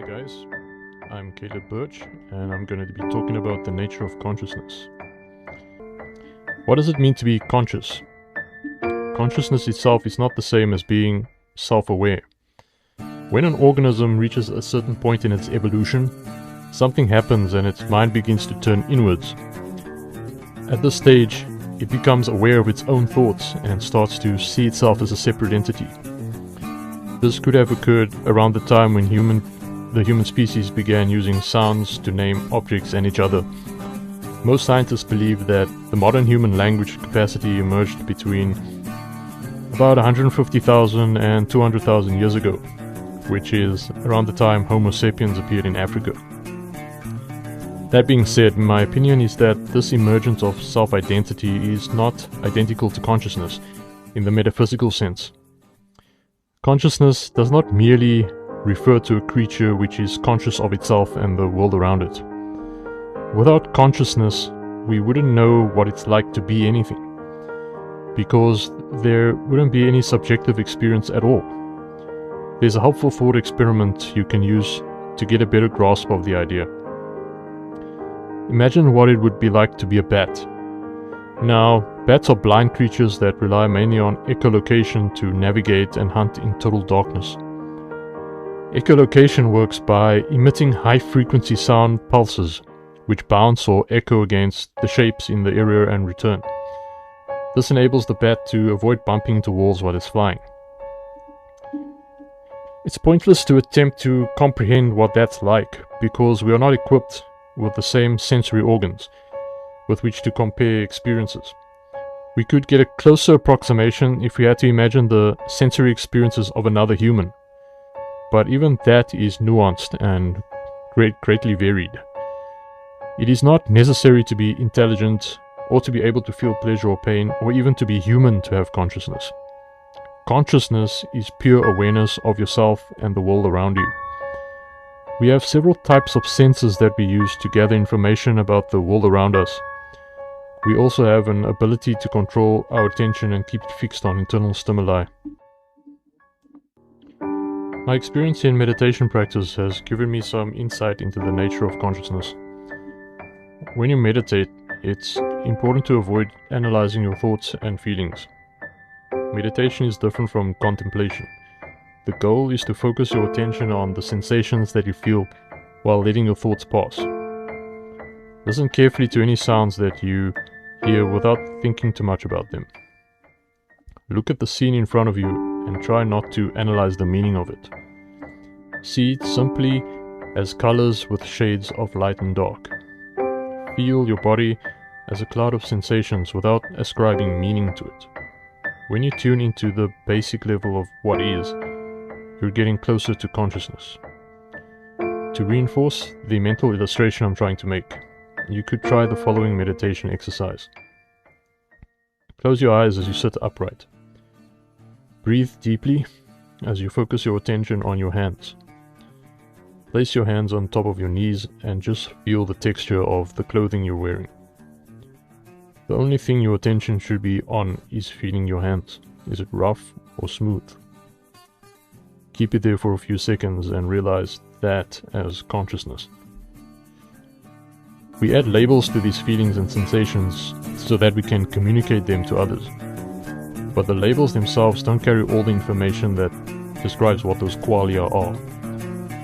guys, I'm Caleb Birch and I'm going to be talking about the nature of consciousness. What does it mean to be conscious? Consciousness itself is not the same as being self-aware. When an organism reaches a certain point in its evolution, something happens and its mind begins to turn inwards. At this stage, it becomes aware of its own thoughts and starts to see itself as a separate entity. This could have occurred around the time when the human species began using sounds to name objects and each other. Most scientists believe that the modern human language capacity emerged between about 150,000 and 200,000 years ago, which is around the time Homo sapiens appeared in Africa. That being said, my opinion is that this emergence of self-identity is not identical to consciousness in the metaphysical sense. Consciousness does not merely refer to a creature which is conscious of itself and the world around it. Without consciousness, we wouldn't know what it's like to be anything, because there wouldn't be any subjective experience at all. There's a helpful thought experiment you can use to get a better grasp of the idea. Imagine what it would be like to be a bat. Now, bats are blind creatures that rely mainly on echolocation to navigate and hunt in total darkness. Echolocation works by emitting high-frequency sound pulses, which bounce or echo against the shapes in the area and return. This enables the bat to avoid bumping into walls while it's flying. It's pointless to attempt to comprehend what that's like, because we are not equipped with the same sensory organs with which to compare experiences. We could get a closer approximation if we had to imagine the sensory experiences of another human, but even that is nuanced and greatly varied. It is not necessary to be intelligent or to be able to feel pleasure or pain or even to be human to have consciousness. Consciousness is pure awareness of yourself and the world around you. We have several types of senses that we use to gather information about the world around us. We also have an ability to control our attention and keep it fixed on internal stimuli. My experience in meditation practice has given me some insight into the nature of consciousness. When you meditate, it's important to avoid analyzing your thoughts and feelings. Meditation is different from contemplation. The goal is to focus your attention on the sensations that you feel while letting your thoughts pass. Listen carefully to any sounds that you hear without thinking too much about them. Look at the scene in front of you and try not to analyze the meaning of it. See it simply as colors with shades of light and dark. Feel your body as a cloud of sensations without ascribing meaning to it. When you tune into the basic level of what is, you're getting closer to consciousness. To reinforce the mental illustration I'm trying to make, you could try the following meditation exercise. Close your eyes as you sit upright. Breathe deeply as you focus your attention on your hands. Place your hands on top of your knees and just feel the texture of the clothing you're wearing. The only thing your attention should be on is feeling your hands. Is it rough or smooth? Keep it there for a few seconds and realize that as consciousness. We add labels to these feelings and sensations so that we can communicate them to others. But the labels themselves don't carry all the information that describes what those qualia are.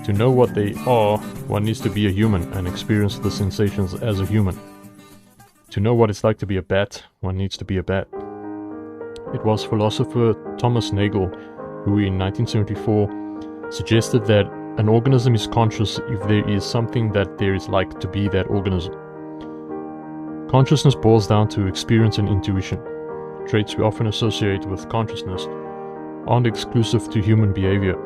To know what they are, one needs to be a human and experience the sensations as a human. To know what it's like to be a bat, one needs to be a bat. It was philosopher Thomas Nagel who in 1974 suggested that an organism is conscious if there is something that there is like to be that organism. Consciousness boils down to experience and intuition. Traits we often associate with consciousness aren't exclusive to human behavior.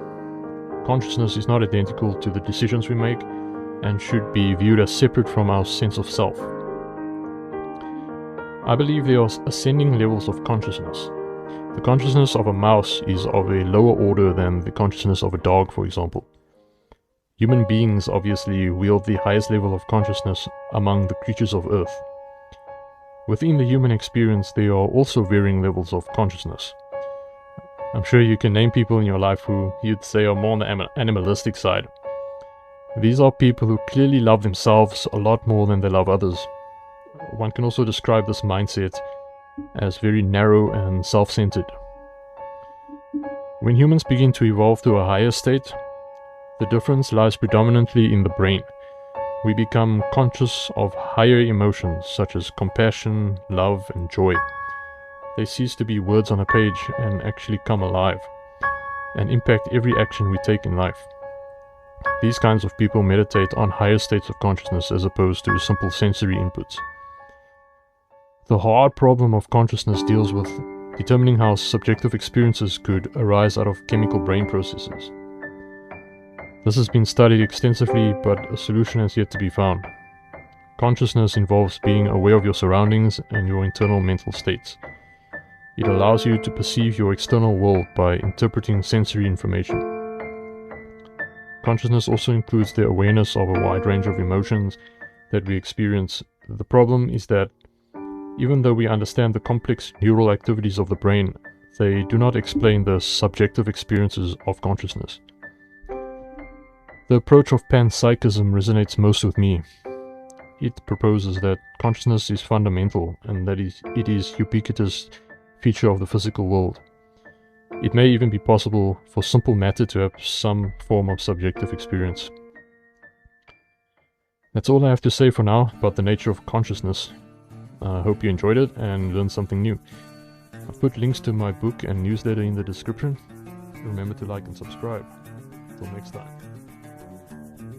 Consciousness is not identical to the decisions we make and should be viewed as separate from our sense of self. I believe there are ascending levels of consciousness. The consciousness of a mouse is of a lower order than the consciousness of a dog, for example. Human beings obviously wield the highest level of consciousness among the creatures of Earth. Within the human experience, there are also varying levels of consciousness. I'm sure you can name people in your life who you'd say are more on the animalistic side. These are people who clearly love themselves a lot more than they love others. One can also describe this mindset as very narrow and self-centered. When humans begin to evolve to a higher state, the difference lies predominantly in the brain. We become conscious of higher emotions such as compassion, love, and joy. They cease to be words on a page and actually come alive and impact every action we take in life. These kinds of people meditate on higher states of consciousness as opposed to simple sensory inputs. The hard problem of consciousness deals with determining how subjective experiences could arise out of chemical brain processes. This has been studied extensively, but a solution has yet to be found. Consciousness involves being aware of your surroundings and your internal mental states. It allows you to perceive your external world by interpreting sensory information. Consciousness also includes the awareness of a wide range of emotions that we experience. The problem is that even though we understand the complex neural activities of the brain, they do not explain the subjective experiences of consciousness. The approach of panpsychism resonates most with me. It proposes that consciousness is fundamental and that it is ubiquitous feature of the physical world. It may even be possible for simple matter to have some form of subjective experience. That's all I have to say for now about the nature of consciousness. I hope you enjoyed it and learned something new. I've put links to my book and newsletter in the description. Remember to like and subscribe. Till next time.